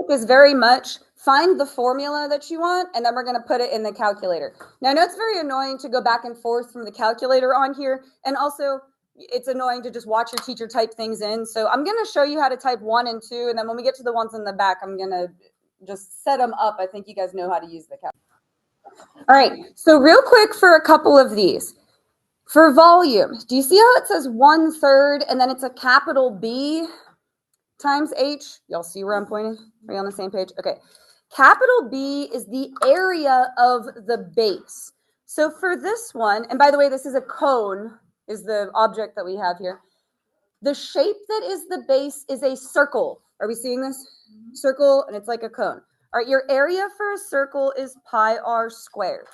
is very much find the formula that you want, and then we're going to put it in the calculator. Now, I know it's very annoying to go back and forth from the calculator on here, and also it's annoying to just watch your teacher type things in. So I'm going to show you how to type 1 and 2, and then when we get to the ones in the back, I'm going to just set them up. I think you guys know how to use the calculator. All right, so real quick for a couple of these. For volume, do you see how it says 1/3 and then it's a capital B times H? Y'all see where I'm pointing? Are you on the same page? Okay. Capital B is the area of the base. So for this one, and by the way, this is a cone, is the object that we have here. The shape that is the base is a circle. Are we seeing this? Circle, and it's like a cone. All right, your area for a circle is pi r squared.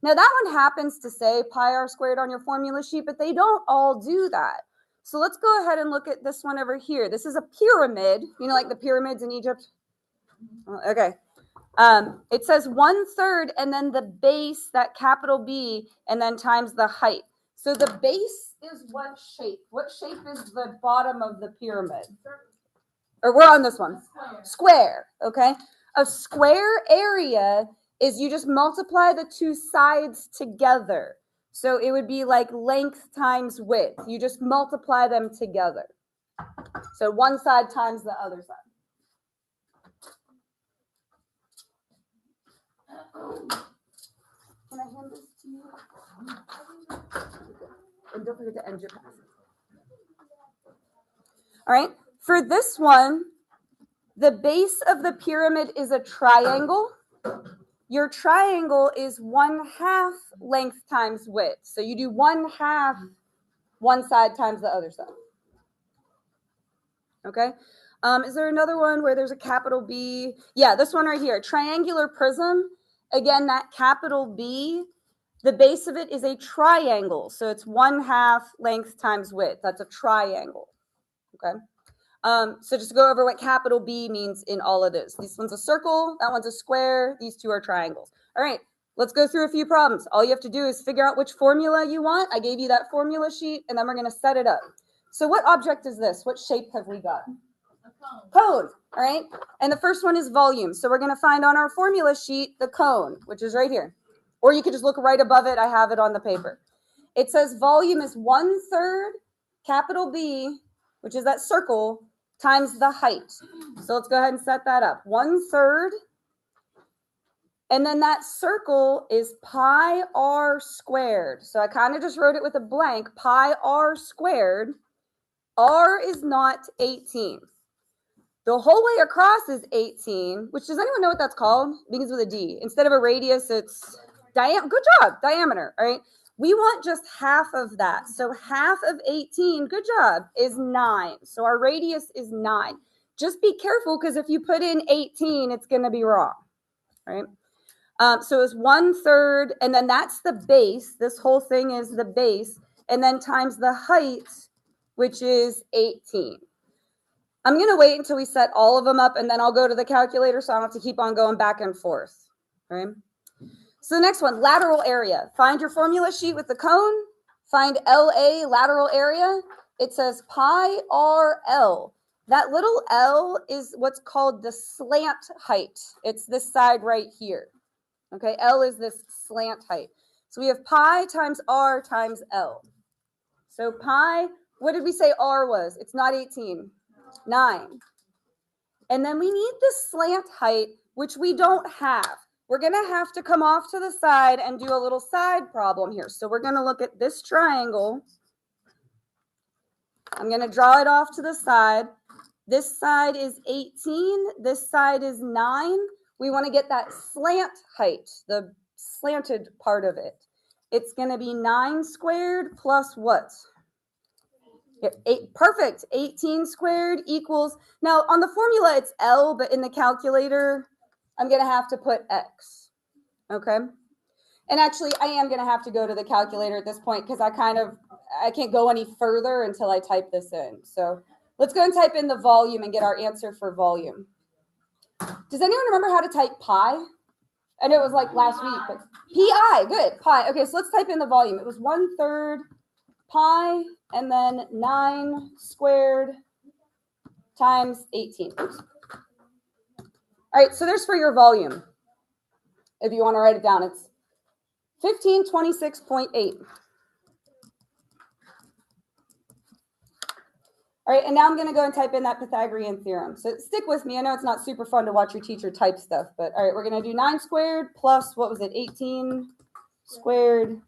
Now that one happens to say pi r squared on your formula sheet, but they don't all do that. So let's go ahead and look at this one over here. This is a pyramid, you know, like the pyramids in Egypt. Okay. It says 1/3 and then the base, that capital B, and then times the height. So the base is what shape? What shape is the bottom of the pyramid? Or we're on this one. Square, okay? A square area is you just multiply the two sides together. So it would be like length times width. You just multiply them together. So one side times the other side. Can I hand this to you? And don't forget to end your class. All right. For this one, the base of the pyramid is a triangle. Your triangle is 1/2 length times width. So you do 1/2 one side times the other side. Okay. Is there another one where there's a capital B? Yeah, this one right here. Triangular prism. Again, that capital B, the base of it is a triangle. So it's 1/2 length times width. That's a triangle. Okay. So just go over what capital B means in all of this. This one's a circle, that one's a square, these two are triangles. All right, let's go through a few problems. All you have to do is figure out which formula you want. I gave you that formula sheet, and then we're going to set it up. So what object is this? What shape have we got? A cone. Cone, all right? And the first one is volume. So we're going to find on our formula sheet the cone, which is right here. Or you could just look right above it. I have it on the paper. It says volume is 1/3 capital B, which is that circle, times the height. So let's go ahead and set that up. 1/3. And then that circle is pi r squared. So I kind of just wrote it with a blank. Pi r squared. R is not 18. The whole way across is 18, which does anyone know what that's called? It begins with a D. Instead of a radius, it's good job, diameter, all right? We want just half of that. So half of 18, good job, is 9. So our radius is 9. Just be careful because if you put in 18, it's going to be wrong, right? So it's 1/3, and then that's the base. This whole thing is the base, and then times the height, which is 18. I'm going to wait until we set all of them up, and then I'll go to the calculator so I don't have to keep on going back and forth, right? So the next one, lateral area. Find your formula sheet with the cone. Find LA, lateral area. It says pi RL. That little L is what's called the slant height. It's this side right here. Okay, L is this slant height. So we have pi times R times L. So pi, what did we say R was? It's not 18, 9. And then we need the slant height, which we don't have. We're going to have to come off to the side and do a little side problem here. So we're going to look at this triangle. I'm going to draw it off to the side. This side is 18. This side is 9. We want to get that slant height, the slanted part of it. It's going to be 9 squared plus what? 8, perfect. 18 squared equals, now on the formula it's L, but in the calculator, I'm going to have to put X. Okay. And actually, I am going to have to go to the calculator at this point because I can't go any further until I type this in. So let's go and type in the volume and get our answer for volume. Does anyone remember how to type pi? I know it was like last week, but pi, good, pi. Okay, so let's type in the volume. It was 1/3 pi and then 9 squared times 18. Oops. All right, so there's for your volume. If you want to write it down, it's 1526.8. All right, and now I'm going to go and type in that Pythagorean theorem. So stick with me. I know it's not super fun to watch your teacher type stuff, but all right, we're going to do 9 squared plus, what was it, 18 squared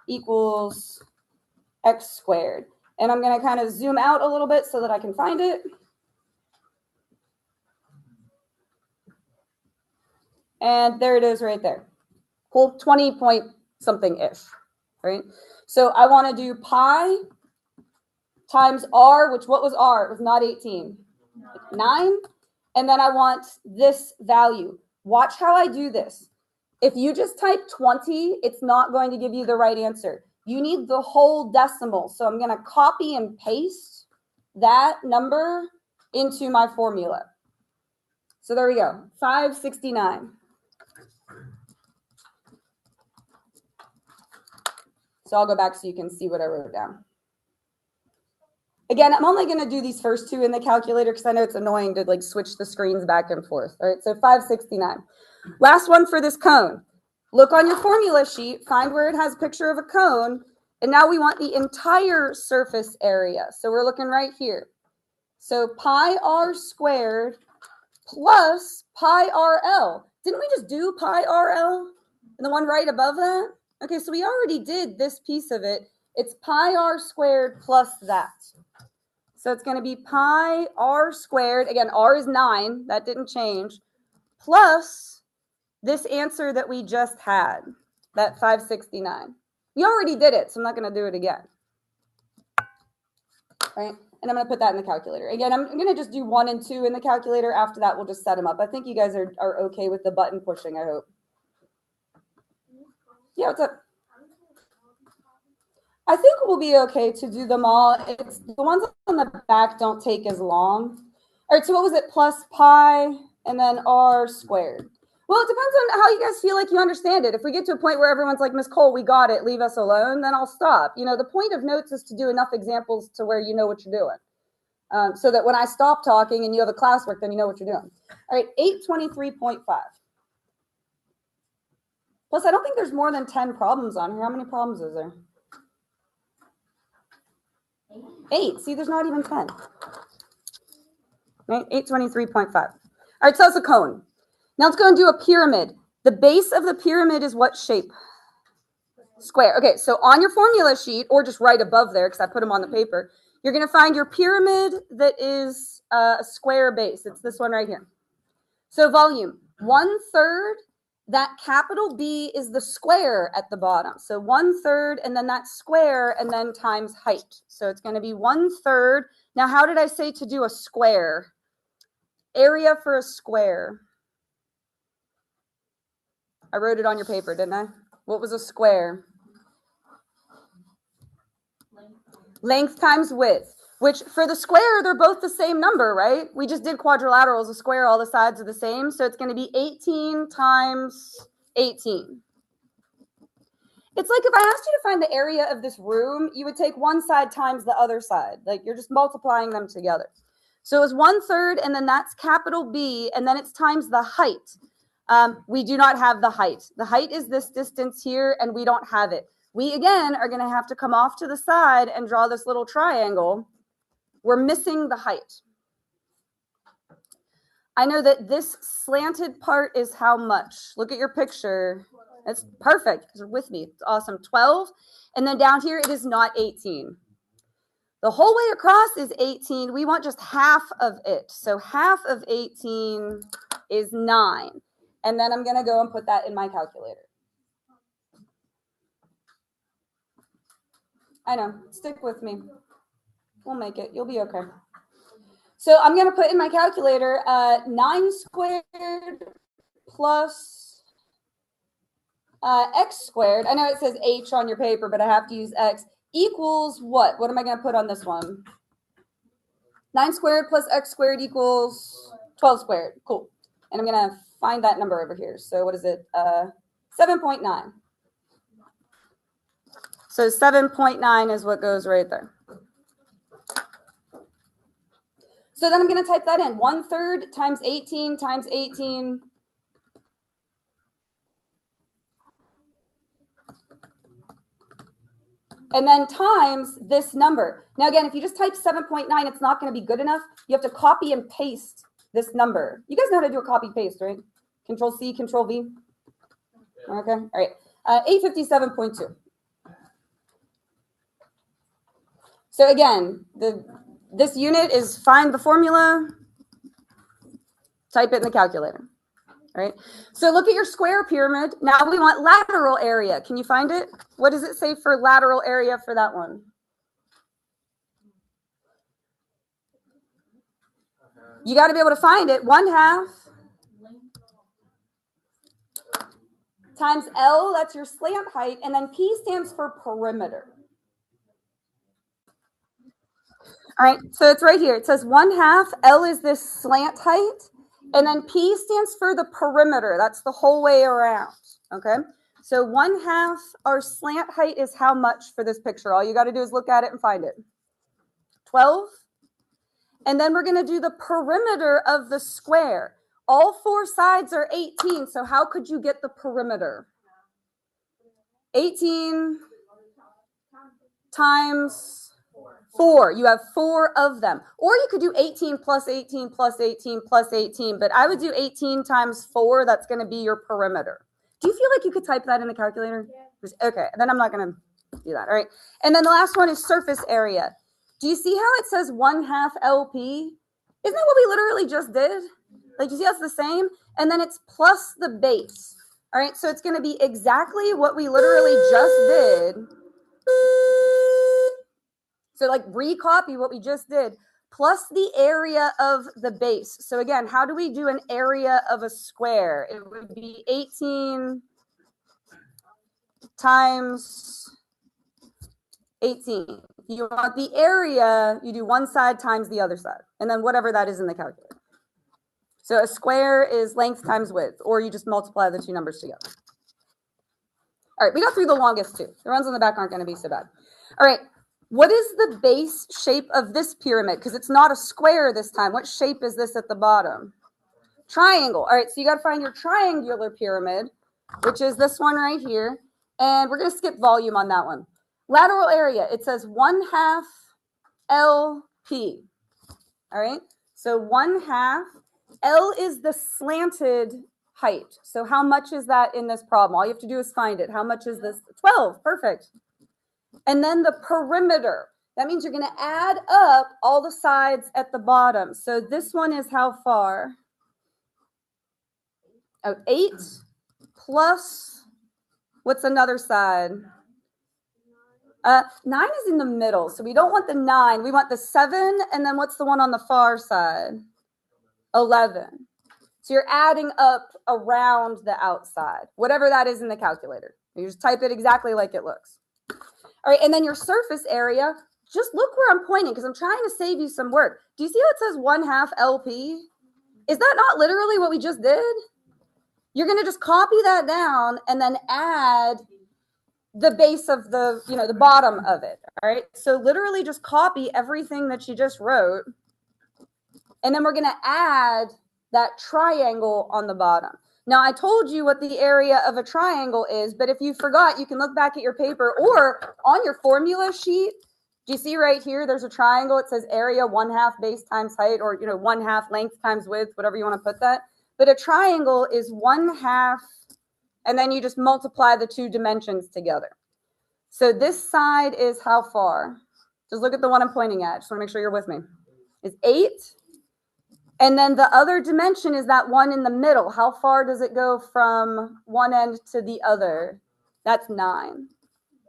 equals x squared. And I'm going to kind of zoom out a little bit so that I can find it. And there it is right there. Cool, 20 point something-ish, right? So I want to do pi times r, which what was r? It was not 18. 9. And then I want this value. Watch how I do this. If you just type 20, it's not going to give you the right answer. You need the whole decimal. So I'm going to copy and paste that number into my formula. So there we go, 569. So I'll go back so you can see what I wrote down. Again, I'm only going to do these first two in the calculator because I know it's annoying to like switch the screens back and forth. All right, so 569. Last one for this cone. Look on your formula sheet, find where it has a picture of a cone, and now we want the entire surface area. So we're looking right here. So pi r squared plus pi rl. Didn't we just do pi rl? And the one right above that? Okay, so we already did this piece of it. It's pi r squared plus that. So it's going to be pi r squared. Again, r is 9. That didn't change. Plus this answer that we just had, that 569. We already did it, so I'm not going to do it again. Right? And I'm going to put that in the calculator. Again, I'm going to just do 1 and 2 in the calculator. After that, we'll just set them up. I think you guys are okay with the button pushing, I hope. Yeah, what's up? I think we'll be okay to do them all. It's the ones on the back don't take as long. All right, so what was it? Plus pi and then r squared. Well, it depends on how you guys feel like you understand it. If we get to a point where everyone's like, Miss Cole, we got it, leave us alone, then I'll stop. You know, the point of notes is to do enough examples to where you know what you're doing. So that when I stop talking and you have a classwork, then you know what you're doing. All right, 823.5. Plus, I don't think there's more than 10 problems on here. How many problems is there? 8. See, there's not even 10. Right? 823.5. All right, so that's a cone. Now let's go and do a pyramid. The base of the pyramid is what shape? Square. Okay, so on your formula sheet, or just right above there, because I put them on the paper, you're going to find your pyramid that is a square base. It's this one right here. So volume, 1/3. That capital B is the square at the bottom. So 1/3, and then that square, and then times height. So it's going to be 1/3. Now, how did I say to do a square? Area for a square. I wrote it on your paper, didn't I? What was a square? Length times width. Which, for the square, they're both the same number, right? We just did quadrilaterals. A square, all the sides are the same. So it's going to be 18 times 18. It's like if I asked you to find the area of this room, you would take one side times the other side. Like you're just multiplying them together. So it's 1/3, and then that's capital B, and then it's times the height. We do not have the height. The height is this distance here, and we don't have it. We, again, are going to have to come off to the side and draw this little triangle. We're missing the height. I know that this slanted part is how much? Look at your picture. That's perfect because you're with me. It's awesome. 12. And then down here, it is not 18. The whole way across is 18. We want just half of it. So half of 18 is 9. And then I'm going to go and put that in my calculator. I know. Stick with me. We'll make it. You'll be okay. So I'm going to put in my calculator 9 squared plus x squared. I know it says h on your paper, but I have to use x. Equals what? What am I going to put on this one? 9 squared plus x squared equals 12 squared. Cool. And I'm going to find that number over here. So what is it? 7.9. So 7.9 is what goes right there. So then I'm going to type that in. 1/3 times 18 times 18. And then times this number. Now, again, if you just type 7.9, it's not going to be good enough. You have to copy and paste this number. You guys know how to do a copy paste, right? Control C, Control V. Okay, all right. 857.2. So again, this unit is find the formula, type it in the calculator. All right. So look at your square pyramid. Now we want lateral area. Can you find it? What does it say for lateral area for that one? You got to be able to find it. 1/2 times L, that's your slant height, and then P stands for perimeter. All right, so it's right here. It says 1/2, L is this slant height, and then P stands for the perimeter. That's the whole way around, okay? So 1/2, our slant height is how much for this picture? All you got to do is look at it and find it. 12. And then we're going to do the perimeter of the square. All four sides are 18, so how could you get the perimeter? 18 times 4. You have 4 of them. Or you could do 18 plus 18 plus 18 plus 18, but I would do 18 times 4. That's going to be your perimeter. Do you feel like you could type that in the calculator? Yeah. Okay, then I'm not going to do that. All right. And then the last one is surface area. Do you see how it says 1/2 LP? Isn't that what we literally just did? Like, you see how it's the same? And then it's plus the base. All right, so it's going to be exactly what we literally just did. So like recopy what we just did, plus the area of the base. So again, how do we do an area of a square? It would be 18 times 18. You want the area, you do one side times the other side, and then whatever that is in the calculator. So a square is length times width, or you just multiply the two numbers together. All right, we got through the longest two. The ones on the back aren't going to be so bad. All right, what is the base shape of this pyramid? Because it's not a square this time. What shape is this at the bottom? Triangle. All right, so you got to find your triangular pyramid, which is this one right here. And we're going to skip volume on that one. Lateral area, it says 1/2 LP. All right, so 1/2. L is the slanted height. So how much is that in this problem? All you have to do is find it. How much is this? 12. Perfect. And then the perimeter. That means you're going to add up all the sides at the bottom. So this one is how far? Oh, 8 plus, what's another side? 9 is in the middle. So we don't want the 9. We want the 7. And then what's the one on the far side? 11. So you're adding up around the outside, whatever that is in the calculator. You just type it exactly like it looks. All right, and then your surface area, just look where I'm pointing because I'm trying to save you some work. Do you see how it says 1/2 LP? Is that not literally what we just did? You're going to just copy that down and then add the base of the, the bottom of it. All right, so literally just copy everything that you just wrote. And then we're going to add that triangle on the bottom. Now, I told you what the area of a triangle is, but if you forgot, you can look back at your paper or on your formula sheet. Do you see right here, there's a triangle. It says area 1/2 base times height, or 1/2 length times width, whatever you want to put that. But a triangle is 1/2, and then you just multiply the two dimensions together. So this side is how far? Just look at the one I'm pointing at. Just want to make sure you're with me. It's 8. And then the other dimension is that one in the middle. How far does it go from one end to the other? That's 9.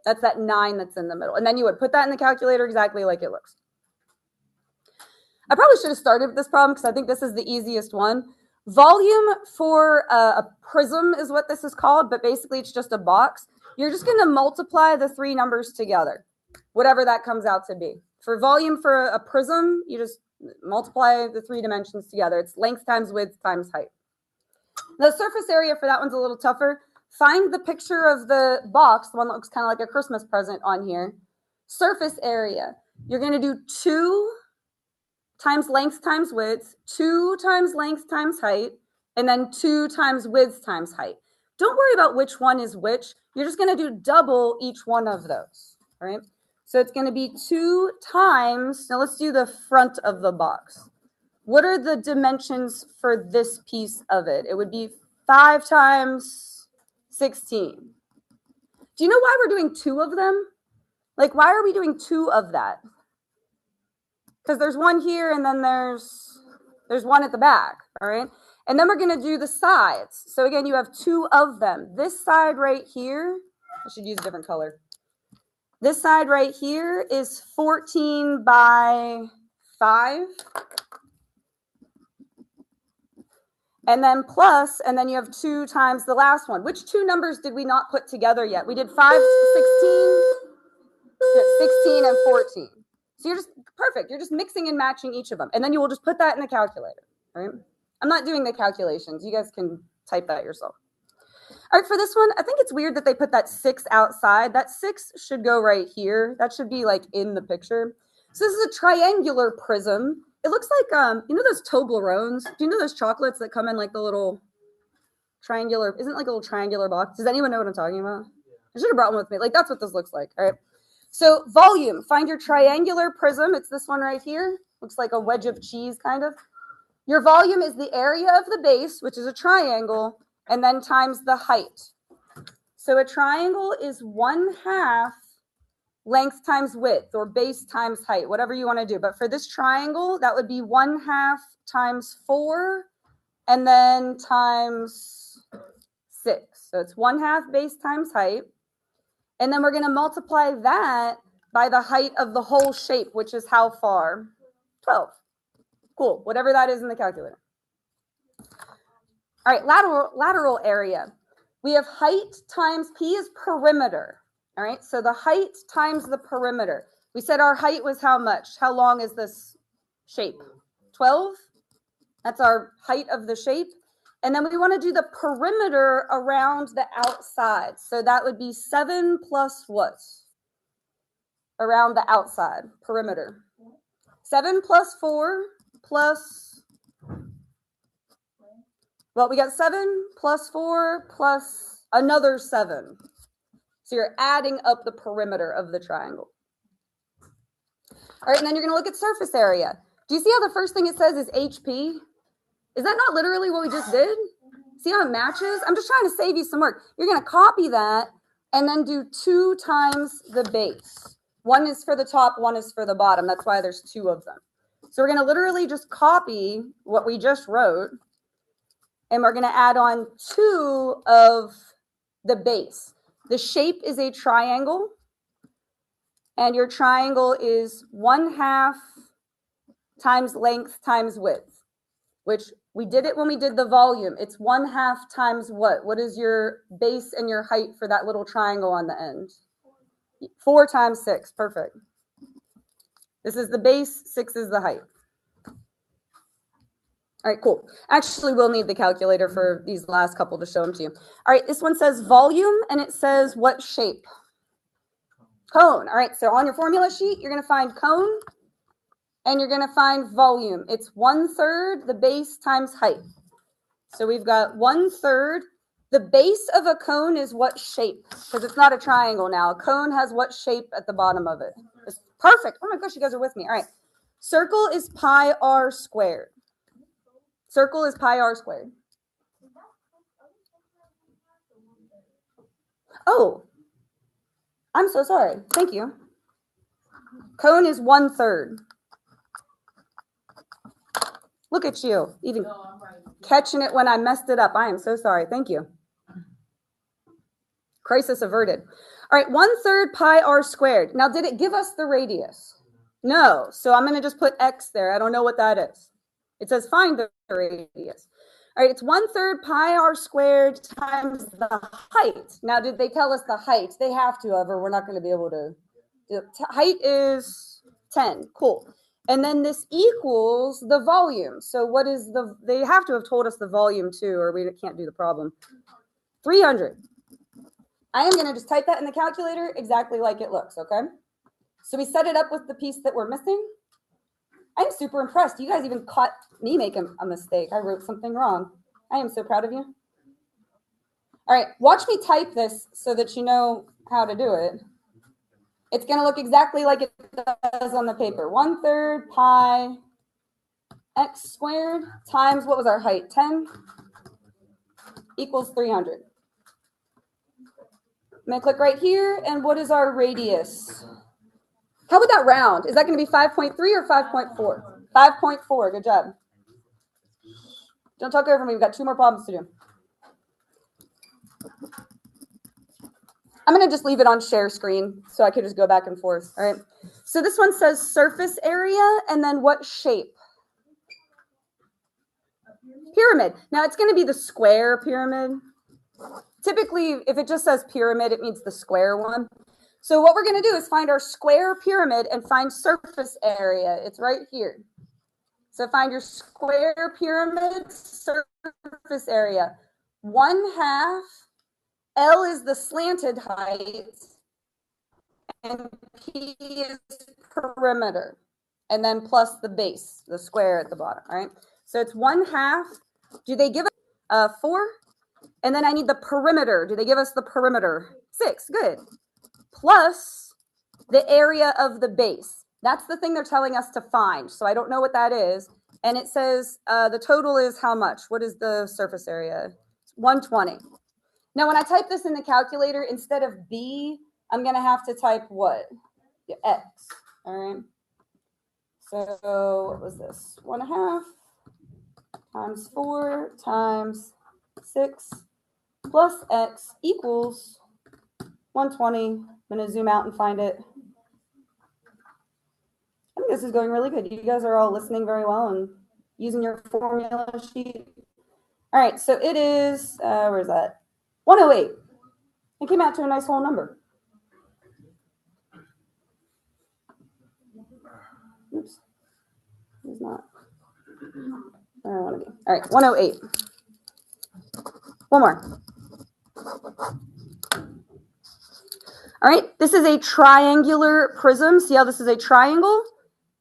That's that 9 that's in the middle. And then you would put that in the calculator exactly like it looks. I probably should have started with this problem because I think this is the easiest one. Volume for a prism is what this is called, but basically it's just a box. You're just going to multiply the 3 numbers together, whatever that comes out to be. For volume for a prism, you just multiply the 3 dimensions together. It's length times width times height. The surface area for that one's a little tougher. Find the picture of the box, the one that looks kind of like a Christmas present on here. Surface area. You're going to do 2 times length times width, 2 times length times height, and then 2 times width times height. Don't worry about which one is which. You're just going to do double each one of those, all right? So it's going to be 2 times, now let's do the front of the box. What are the dimensions for this piece of it? It would be 5 times 16. Do you know why we're doing 2 of them? Like, why are we doing 2 of that? Because there's one here and then there's one at the back, all right? And then we're going to do the sides. So again, you have 2 of them. This side right here, I should use a different color. This side right here is 14 by 5. And then plus, and then you have 2 times the last one. Which 2 numbers did we not put together yet? We did 5, 16, 16 and 14. So you're just perfect. You're just mixing and matching each of them. And then you will just put that in the calculator, right? I'm not doing the calculations. You guys can type that yourself. All right, for this one, I think it's weird that they put that 6 outside. That 6 should go right here. That should be like in the picture. So this is a triangular prism. It looks like, you know those Toblerones? Do you know those chocolates that come in like the little triangular, isn't it like a little triangular box? Does anyone know what I'm talking about? I should have brought one with me. Like, that's what this looks like, all right? So volume, find your triangular prism. It's this one right here. Looks like a wedge of cheese, kind of. Your volume is the area of the base, which is a triangle, and then times the height. So a triangle is 1/2 length times width, or base times height, whatever you want to do. But for this triangle, that would be 1/2 times 4, and then times 6. So it's 1/2 base times height. And then we're going to multiply that by the height of the whole shape, which is how far? 12. Cool, whatever that is in the calculator. All right, lateral area. We have height times P is perimeter. All right, so the height times the perimeter. We said our height was how much? How long is this shape? 12? That's our height of the shape. And then we want to do the perimeter around the outside. So that would be 7 plus what? Around the outside, perimeter. 7 plus 4 plus, well, we got 7 plus 4 plus another 7. So you're adding up the perimeter of the triangle. All right, and then you're going to look at surface area. Do you see how the first thing it says is HP? Is that not literally what we just did? See how it matches? I'm just trying to save you some work. You're going to copy that and then do 2 times the base. One is for the top, one is for the bottom. That's why there's 2 of them. So we're going to literally just copy what we just wrote, and we're going to add on 2 of the base. The shape is a triangle, and your triangle is 1/2 times length times width, which we did it when we did the volume. It's 1/2 times what? What is your base and your height for that little triangle on the end? 4 times 6. Perfect. This is the base, 6 is the height. All right, cool. Actually, we'll need the calculator for these last couple to show them to you. All right, this one says volume, and it says what shape? Cone. All right, so on your formula sheet, you're going to find cone, and you're going to find volume. It's 1/3 the base times height. So we've got 1/3. The base of a cone is what shape? Because it's not a triangle now. A cone has what shape at the bottom of it? It's perfect. Oh my gosh, you guys are with me. All right. Circle is pi r squared. Circle is pi r squared. Oh, I'm so sorry. Thank you. Cone is 1/3. Look at you, even catching it when I messed it up. I am so sorry. Thank you. Crisis averted. All right, 1/3 pi r squared. Now, did it give us the radius? No. So I'm going to just put x there. I don't know what that is. It says find the radius. All right, it's 1/3 pi r squared times the height. Now, did they tell us the height? They have to, however, we're not going to be able to. Height is 10. Cool. And then this equals the volume. So what is they have to have told us the volume too, or we can't do the problem. 300. I am going to just type that in the calculator exactly like it looks, okay? So we set it up with the piece that we're missing. I'm super impressed. You guys even caught me making a mistake. I wrote something wrong. I am so proud of you. All right, watch me type this so that you know how to do it. It's going to look exactly like it does on the paper. 1/3 pi x squared times, what was our height? 10 equals 300. I'm going to click right here, and what is our radius? How would that round? Is that going to be 5.3 or 5.4? 5.4, good job. Don't talk over me, we've got 2 more problems to do. I'm going to just leave it on share screen so I can just go back and forth. All right. So this one says surface area and then what shape? Pyramid. Now it's going to be the square pyramid. Typically, if it just says pyramid, it means the square one. So what we're going to do is find our square pyramid and find surface area. It's right here. So find your square pyramid surface area. 1/2 L is the slanted height, and P is perimeter, and then plus the base, the square at the bottom, all right? So it's 1/2. Do they give us 4? And then I need the perimeter. Do they give us the perimeter? 6, good. Plus the area of the base. That's the thing they're telling us to find. So I don't know what that is. And it says the total is how much? What is the surface area? 120. Now, when I type this in the calculator, instead of B, I'm going to have to type what? X. All right. So what was this? 1/2 times 4 times 6 plus X equals 120. I'm going to zoom out and find it. I think this is going really good. You guys are all listening very well and using your formula sheet. All right. So it is, where's that? 108. It came out to a nice whole number. Oops. It's not where I want to be. All right, 108. One more. All right, this is a triangular prism. See how this is a triangle?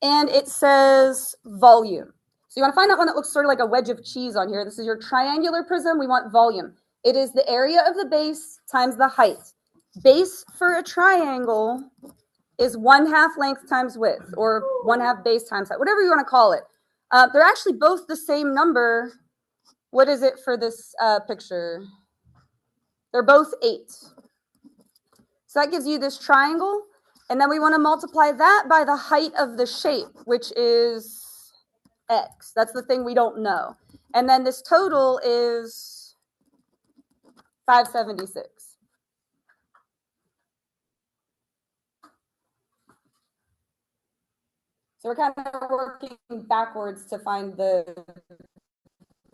And it says volume. So you want to find that one that looks sort of like a wedge of cheese on here. This is your triangular prism. We want volume. It is the area of the base times the height. Base for a triangle is 1/2 length times width, or 1/2 base times height, whatever you want to call it. They're actually both the same number. What is it for this picture? They're both 8. So that gives you this triangle. And then we want to multiply that by the height of the shape, which is X. That's the thing we don't know. And then this total is 576. So we're kind of working backwards to find the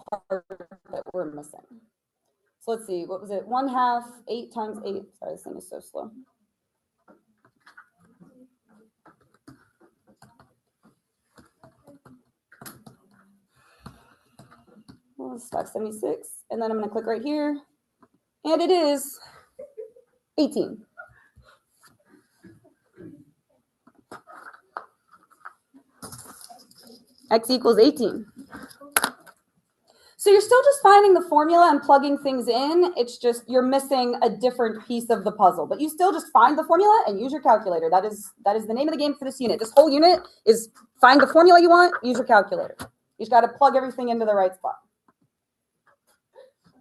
part that we're missing. So let's see, what was it? 1/2, 8 times 8. Sorry, this thing is so slow. Well, it's 576. And then I'm going to click right here. And it is 18. X equals 18. So you're still just finding the formula and plugging things in. It's just you're missing a different piece of the puzzle. But you still just find the formula and use your calculator. That is the name of the game for this unit. This whole unit is find the formula you want, use your calculator. You just got to plug everything into the right spot.